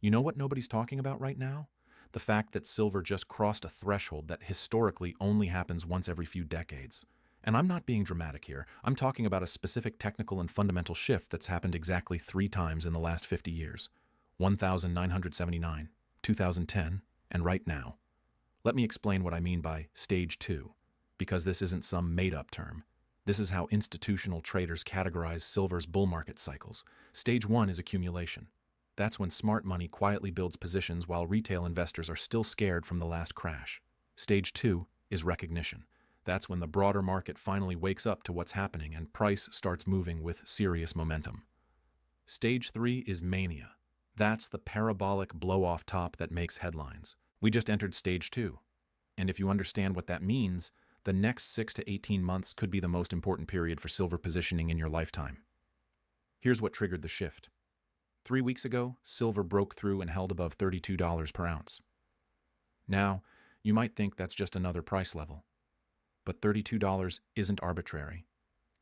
You know what nobody's talking about right now? The fact that silver just crossed a threshold that historically only happens once every few decades. And I'm not being dramatic here. I'm talking about a specific technical and fundamental shift that's happened exactly 3 times in the last 50 years. 1979, 2010, and right now. Let me explain what I mean by stage 2, because this isn't some made-up term. This is how institutional traders categorize silver's bull market cycles. Stage 1 is accumulation. That's when smart money quietly builds positions while retail investors are still scared from the last crash. Stage 2 is recognition. That's when the broader market finally wakes up to what's happening and price starts moving with serious momentum. Stage 3 is mania. That's the parabolic blow-off top that makes headlines. We just entered stage 2. And if you understand what that means, the next 6 to 18 months could be the most important period for silver positioning in your lifetime. Here's what triggered the shift. 3 weeks ago, silver broke through and held above $32 per ounce. Now, you might think that's just another price level. But $32 isn't arbitrary.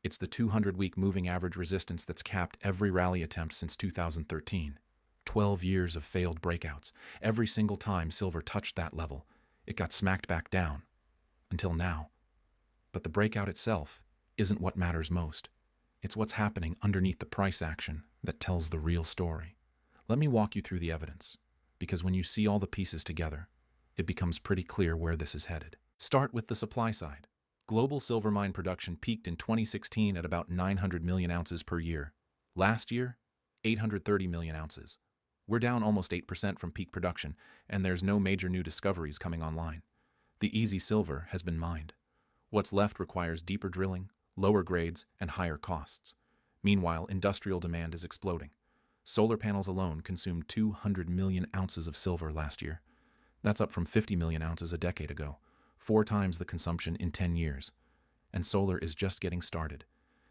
It's the 200-week moving average resistance that's capped every rally attempt since 2013. 12 years of failed breakouts. Every single time silver touched that level, it got smacked back down. Until now. But the breakout itself isn't what matters most. It's what's happening underneath the price action that tells the real story. Let me walk you through the evidence, because when you see all the pieces together, it becomes pretty clear where this is headed. Start with the supply side. Global silver mine production peaked in 2016 at about 900 million ounces per year. Last year, 830 million ounces. We're down almost 8% from peak production, and there's no major new discoveries coming online. The easy silver has been mined. What's left requires deeper drilling, lower grades, and higher costs. Meanwhile, industrial demand is exploding. Solar panels alone consumed 200 million ounces of silver last year. That's up from 50 million ounces a decade ago, 4 times the consumption in 10 years. And solar is just getting started.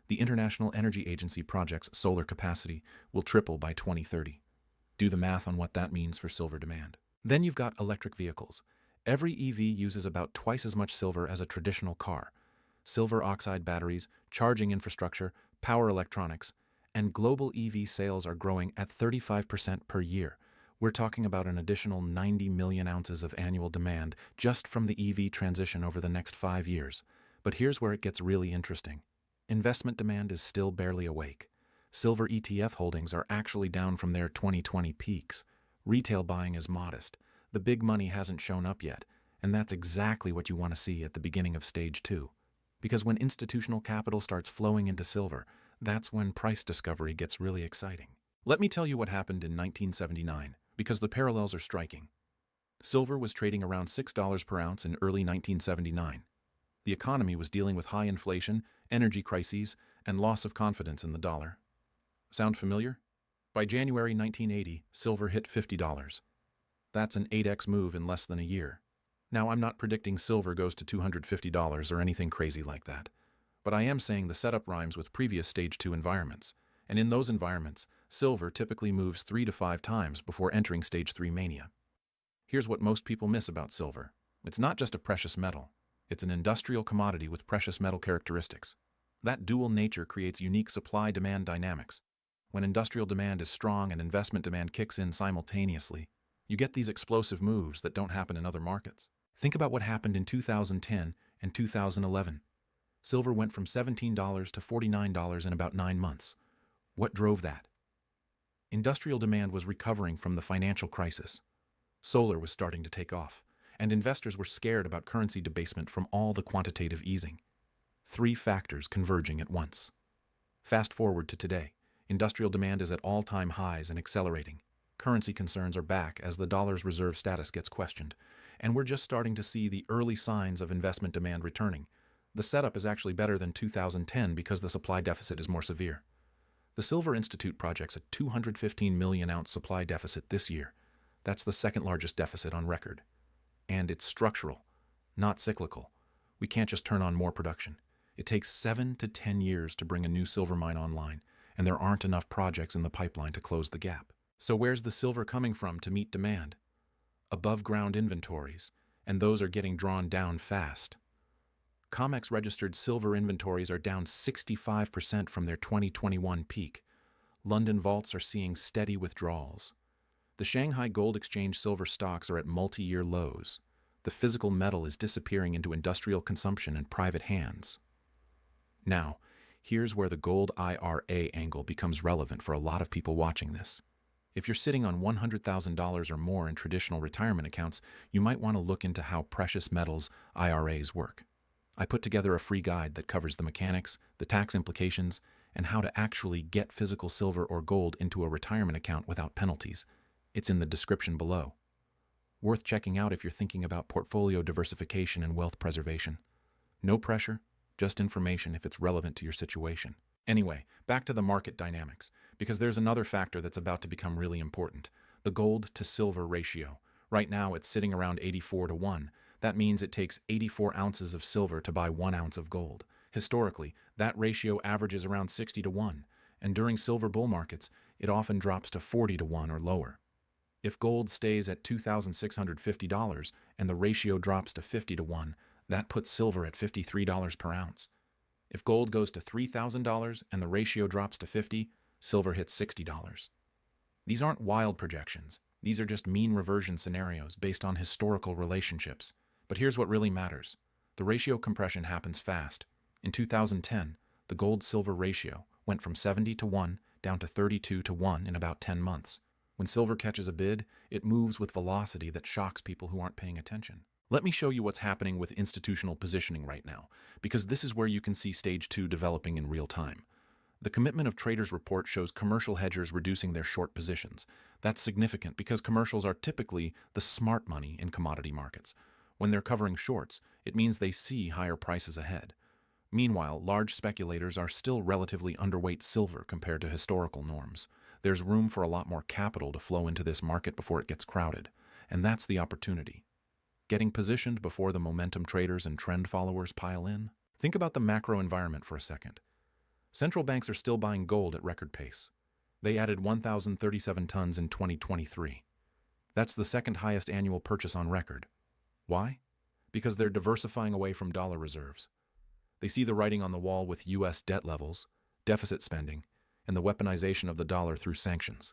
The International Energy Agency projects solar capacity will triple by 2030. Do the math on what that means for silver demand. Then you've got electric vehicles. Every EV uses about twice as much silver as a traditional car. Silver oxide batteries, charging infrastructure, power electronics, and global EV sales are growing at 35% per year. We're talking about an additional 90 million ounces of annual demand just from the EV transition over the next 5 years. But here's where it gets really interesting. Investment demand is still barely awake. Silver ETF holdings are actually down from their 2020 peaks. Retail buying is modest. The big money hasn't shown up yet, and that's exactly what you want to see at the beginning of stage 2. Because when institutional capital starts flowing into silver, that's when price discovery gets really exciting. Let me tell you what happened in 1979, because the parallels are striking. Silver was trading around $6 per ounce in early 1979. The economy was dealing with high inflation, energy crises, and loss of confidence in the dollar. Sound familiar? By January 1980, silver hit $50. That's an 8x move in less than a year. Now, I'm not predicting silver goes to $250 or anything crazy like that, but I am saying the setup rhymes with previous stage 2 environments, and in those environments, silver typically moves 3 to 5 times before entering stage 3 mania. Here's what most people miss about silver. It's not just a precious metal. It's an industrial commodity with precious metal characteristics. That dual nature creates unique supply-demand dynamics. When industrial demand is strong and investment demand kicks in simultaneously, you get these explosive moves that don't happen in other markets. Think about what happened in 2010 and 2011. Silver went from $17 to $49 in about 9 months. What drove that? Industrial demand was recovering from the financial crisis. Solar was starting to take off, and investors were scared about currency debasement from all the quantitative easing. 3 factors converging at once. Fast forward to today. Industrial demand is at all-time highs and accelerating. Currency concerns are back as the dollar's reserve status gets questioned, and we're just starting to see the early signs of investment demand returning. The setup is actually better than 2010 because the supply deficit is more severe. The Silver Institute projects a 215 million ounce supply deficit this year. That's the second largest deficit on record. And it's structural, not cyclical. We can't just turn on more production. It takes 7 to 10 years to bring a new silver mine online, and there aren't enough projects in the pipeline to close the gap. So where's the silver coming from to meet demand? Above ground inventories, and those are getting drawn down fast. COMEX registered silver inventories are down 65% from their 2021 peak. London vaults are seeing steady withdrawals. The Shanghai Gold Exchange silver stocks are at multi-year lows. The physical metal is disappearing into industrial consumption and private hands. Now, here's where the gold IRA angle becomes relevant for a lot of people watching this. If you're sitting on $100,000 or more in traditional retirement accounts, you might want to look into how precious metals IRAs work. I put together a free guide that covers the mechanics, the tax implications, and how to actually get physical silver or gold into a retirement account without penalties. It's in the description below. Worth checking out if you're thinking about portfolio diversification and wealth preservation. No pressure, just information if it's relevant to your situation. Anyway, back to the market dynamics, because there's another factor that's about to become really important: the gold to silver ratio. Right now it's sitting around 84 to 1. That means it takes 84 ounces of silver to buy 1 ounce of gold. Historically, that ratio averages around 60 to 1, and during silver bull markets, it often drops to 40 to 1 or lower. If gold stays at $2,650 and the ratio drops to 50 to 1, that puts silver at $53 per ounce. If gold goes to $3,000 and the ratio drops to 50, silver hits $60. These aren't wild projections. These are just mean reversion scenarios based on historical relationships. But here's what really matters. The ratio compression happens fast. In 2010, the gold-silver ratio went from 70 to 1 down to 32 to 1 in about 10 months. When silver catches a bid, it moves with velocity that shocks people who aren't paying attention. Let me show you what's happening with institutional positioning right now, because this is where you can see stage 2 developing in real time. The Commitment of Traders report shows commercial hedgers reducing their short positions. That's significant because commercials are typically the smart money in commodity markets. When they're covering shorts, it means they see higher prices ahead. Meanwhile, large speculators are still relatively underweight silver compared to historical norms. There's room for a lot more capital to flow into this market before it gets crowded, and that's the opportunity. Getting positioned before the momentum traders and trend followers pile in? Think about the macro environment for a second. Central banks are still buying gold at record pace. They added 1,037 tons in 2023. That's the second highest annual purchase on record. Why? Because they're diversifying away from dollar reserves. They see the writing on the wall with U.S. debt levels, deficit spending, and the weaponization of the dollar through sanctions.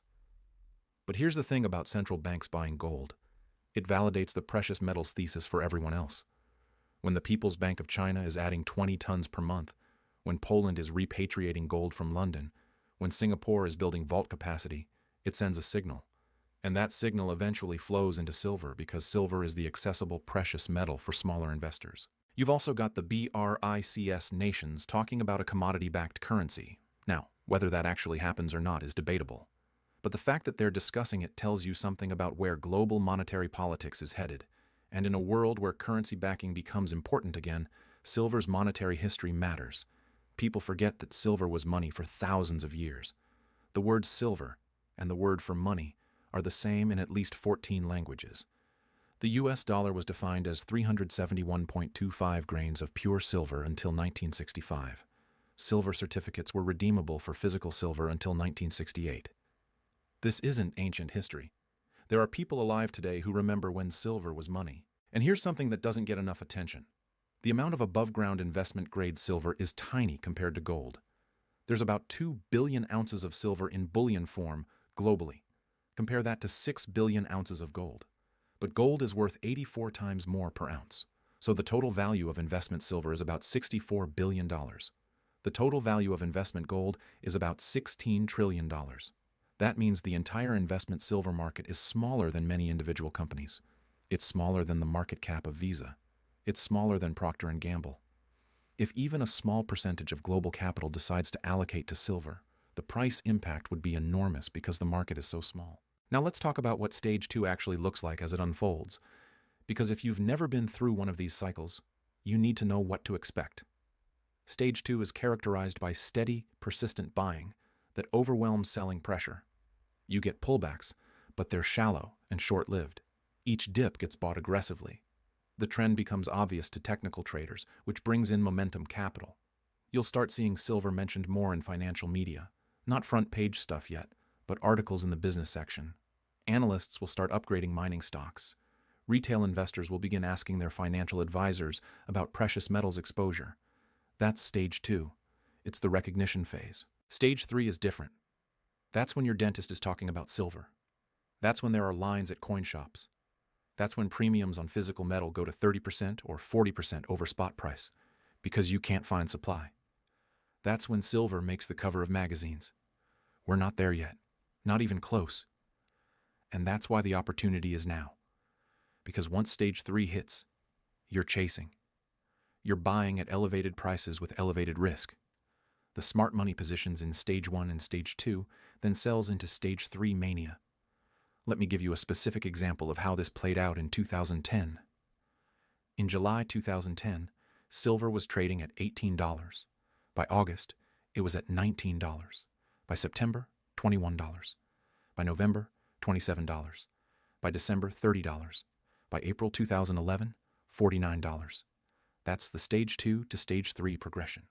But here's the thing about central banks buying gold. It validates the precious metals thesis for everyone else. When the People's Bank of China is adding 20 tons per month, when Poland is repatriating gold from London, when Singapore is building vault capacity, it sends a signal. And that signal eventually flows into silver because silver is the accessible precious metal for smaller investors. You've also got the BRICS nations talking about a commodity-backed currency. Now, whether that actually happens or not is debatable. But the fact that they're discussing it tells you something about where global monetary politics is headed. And in a world where currency backing becomes important again, silver's monetary history matters. People forget that silver was money for thousands of years. The word silver and the word for money are the same in at least 14 languages. The US dollar was defined as 371.25 grains of pure silver until 1965. Silver certificates were redeemable for physical silver until 1968. This isn't ancient history. There are people alive today who remember when silver was money. And here's something that doesn't get enough attention. The amount of above-ground investment-grade silver is tiny compared to gold. There's about 2 billion ounces of silver in bullion form globally. Compare that to 6 billion ounces of gold. But gold is worth 84 times more per ounce. So the total value of investment silver is about $64 billion. The total value of investment gold is about $16 trillion. That means the entire investment silver market is smaller than many individual companies. It's smaller than the market cap of Visa. It's smaller than Procter & Gamble. If even a small percentage of global capital decides to allocate to silver, the price impact would be enormous because the market is so small. Now let's talk about what Stage 2 actually looks like as it unfolds. Because if you've never been through one of these cycles, you need to know what to expect. Stage 2 is characterized by steady, persistent buying that overwhelms selling pressure. You get pullbacks, but they're shallow and short-lived. Each dip gets bought aggressively. The trend becomes obvious to technical traders, which brings in momentum capital. You'll start seeing silver mentioned more in financial media. Not front-page stuff yet, but articles in the business section. Analysts will start upgrading mining stocks. Retail investors will begin asking their financial advisors about precious metals exposure. That's Stage 2. It's the recognition phase. Stage 3 is different. That's when your dentist is talking about silver. That's when there are lines at coin shops. That's when premiums on physical metal go to 30% or 40% over spot price because you can't find supply. That's when silver makes the cover of magazines. We're not there yet, not even close. And that's why the opportunity is now. Because once stage 3 hits, you're chasing. You're buying at elevated prices with elevated risk. The smart money positions in stage 1 and stage 2, then sells into stage 3 mania. Let me give you a specific example of how this played out in 2010. In July 2010, silver was trading at $18. By August, it was at $19. By September, $21. By November, $27. By December, $30. By April 2011, $49. That's the stage 2 to stage 3 progression.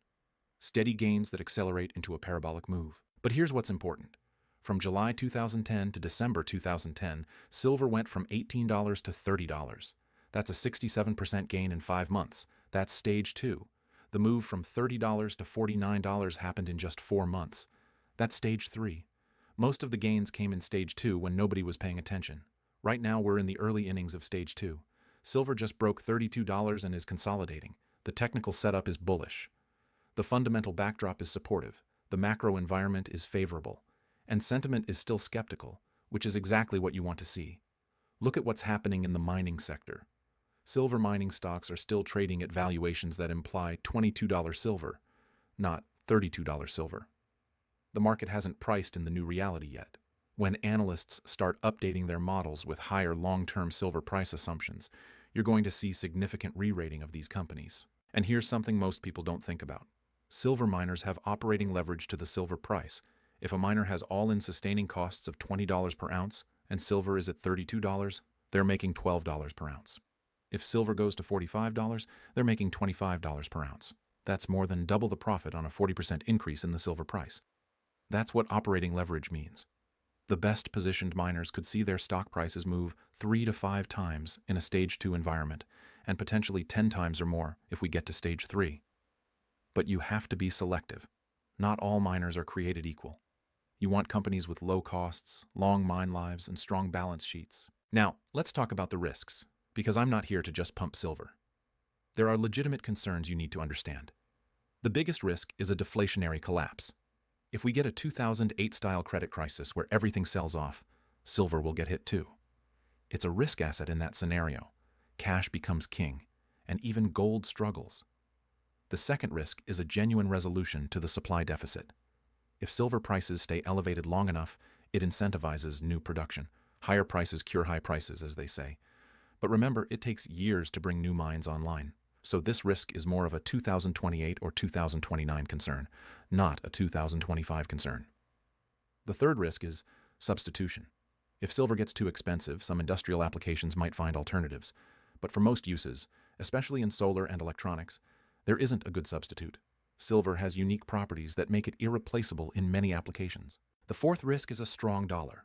Steady gains that accelerate into a parabolic move. But here's what's important. From July 2010 to December 2010, silver went from $18 to $30. That's a 67% gain in 5 months. That's stage 2. The move from $30 to $49 happened in just 4 months. That's stage 3. Most of the gains came in stage 2 when nobody was paying attention. Right now we're in the early innings of stage 2. Silver just broke $32 and is consolidating. The technical setup is bullish. The fundamental backdrop is supportive. The macro environment is favorable. And sentiment is still skeptical, which is exactly what you want to see. Look at what's happening in the mining sector. Silver mining stocks are still trading at valuations that imply $22 silver, not $32 silver. The market hasn't priced in the new reality yet. When analysts start updating their models with higher long-term silver price assumptions, you're going to see significant re-rating of these companies. And here's something most people don't think about. Silver miners have operating leverage to the silver price. If a miner has all-in sustaining costs of $20 per ounce and silver is at $32, they're making $12 per ounce. If silver goes to $45, they're making $25 per ounce. That's more than double the profit on a 40% increase in the silver price. That's what operating leverage means. The best positioned miners could see their stock prices move 3 to 5 times in a stage 2 environment, and potentially 10 times or more if we get to stage 3. But you have to be selective. Not all miners are created equal. You want companies with low costs, long mine lives, and strong balance sheets. Now, let's talk about the risks, because I'm not here to just pump silver. There are legitimate concerns you need to understand. The biggest risk is a deflationary collapse. If we get a 2008-style credit crisis where everything sells off, silver will get hit too. It's a risk asset in that scenario. Cash becomes king, and even gold struggles. The second risk is a genuine resolution to the supply deficit. If silver prices stay elevated long enough, it incentivizes new production. Higher prices cure high prices, as they say. But remember, it takes years to bring new mines online. So this risk is more of a 2028 or 2029 concern, not a 2025 concern. The third risk is substitution. If silver gets too expensive, some industrial applications might find alternatives. But for most uses, especially in solar and electronics, there isn't a good substitute. Silver has unique properties that make it irreplaceable in many applications. The fourth risk is a strong dollar.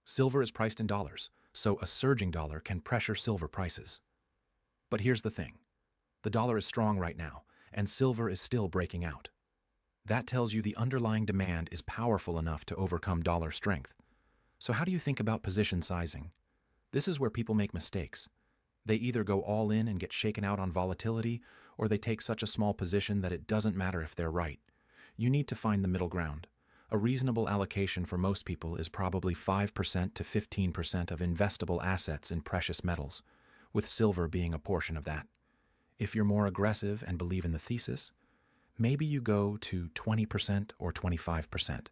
Silver is priced in dollars, so a surging dollar can pressure silver prices. But here's the thing. The dollar is strong right now, and silver is still breaking out. That tells you the underlying demand is powerful enough to overcome dollar strength. So how do you think about position sizing? This is where people make mistakes. They either go all in and get shaken out on volatility, or they take such a small position that it doesn't matter if they're right. You need to find the middle ground. A reasonable allocation for most people is probably 5% to 15% of investable assets in precious metals, with silver being a portion of that. If you're more aggressive and believe in the thesis, maybe you go to 20% or 25%,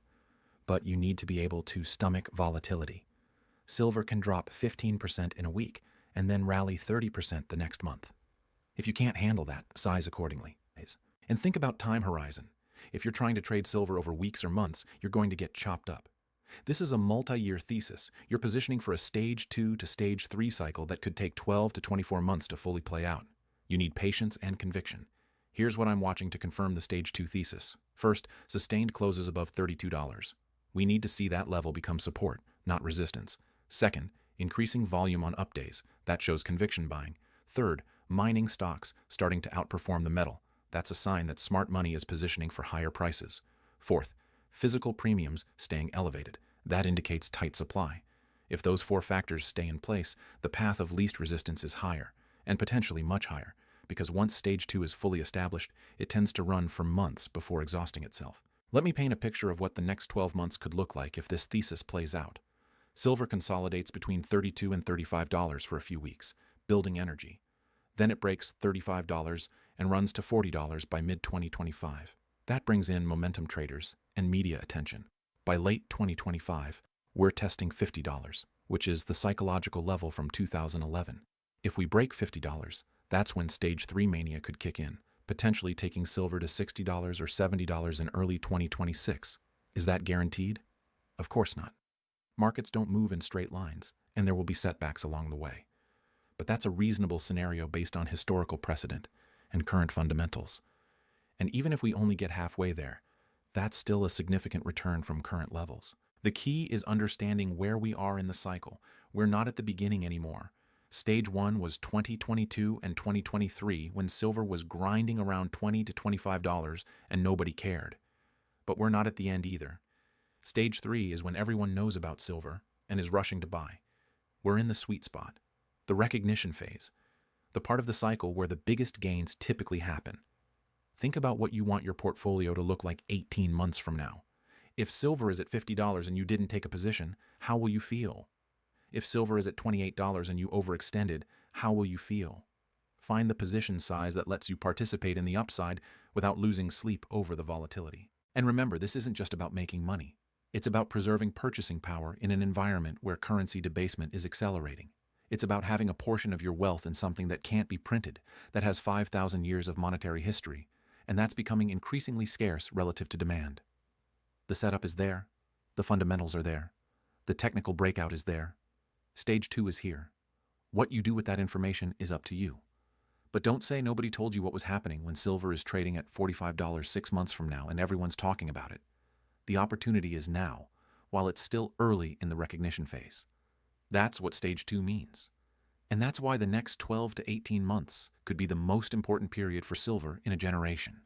but you need to be able to stomach volatility. Silver can drop 15% in a week and then rally 30% the next month. If you can't handle that, size accordingly. And think about time horizon. If you're trying to trade silver over weeks or months, you're going to get chopped up. This is a multi-year thesis. You're positioning for a stage 2 to stage 3 cycle that could take 12 to 24 months to fully play out. You need patience and conviction. Here's what I'm watching to confirm the stage 2 thesis. First, sustained closes above $32. We need to see that level become support, not resistance. Second, increasing volume on up days. That shows conviction buying. Third, mining stocks starting to outperform the metal. That's a sign that smart money is positioning for higher prices. Fourth, physical premiums staying elevated. That indicates tight supply. If those four factors stay in place, the path of least resistance is higher, and potentially much higher, because once stage 2 is fully established, it tends to run for months before exhausting itself. Let me paint a picture of what the next 12 months could look like if this thesis plays out. Silver consolidates between $32 and $35 for a few weeks, building energy. Then it breaks $35 and runs to $40 by mid-2025. That brings in momentum traders and media attention. By late 2025, we're testing $50, which is the psychological level from 2011. If we break $50, that's when stage 3 mania could kick in, potentially taking silver to $60 or $70 in early 2026. Is that guaranteed? Of course not. Markets don't move in straight lines, and there will be setbacks along the way. But that's a reasonable scenario based on historical precedent and current fundamentals. And even if we only get halfway there, that's still a significant return from current levels. The key is understanding where we are in the cycle. We're not at the beginning anymore. Stage 1 was 2022 and 2023 when silver was grinding around $20 to $25 and nobody cared. But we're not at the end either. Stage 3 is when everyone knows about silver and is rushing to buy. We're in the sweet spot, the recognition phase, the part of the cycle where the biggest gains typically happen. Think about what you want your portfolio to look like 18 months from now. If silver is at $50 and you didn't take a position, how will you feel? If silver is at $28 and you overextended, how will you feel? Find the position size that lets you participate in the upside without losing sleep over the volatility. And remember, this isn't just about making money. It's about preserving purchasing power in an environment where currency debasement is accelerating. It's about having a portion of your wealth in something that can't be printed, that has 5,000 years of monetary history, and that's becoming increasingly scarce relative to demand. The setup is there. The fundamentals are there. The technical breakout is there. Stage 2 is here. What you do with that information is up to you. But don't say nobody told you what was happening when silver is trading at $45 6 months from now and everyone's talking about it. The opportunity is now, while it's still early in the recognition phase. That's what stage 2 means. And that's why the next 12 to 18 months could be the most important period for silver in a generation.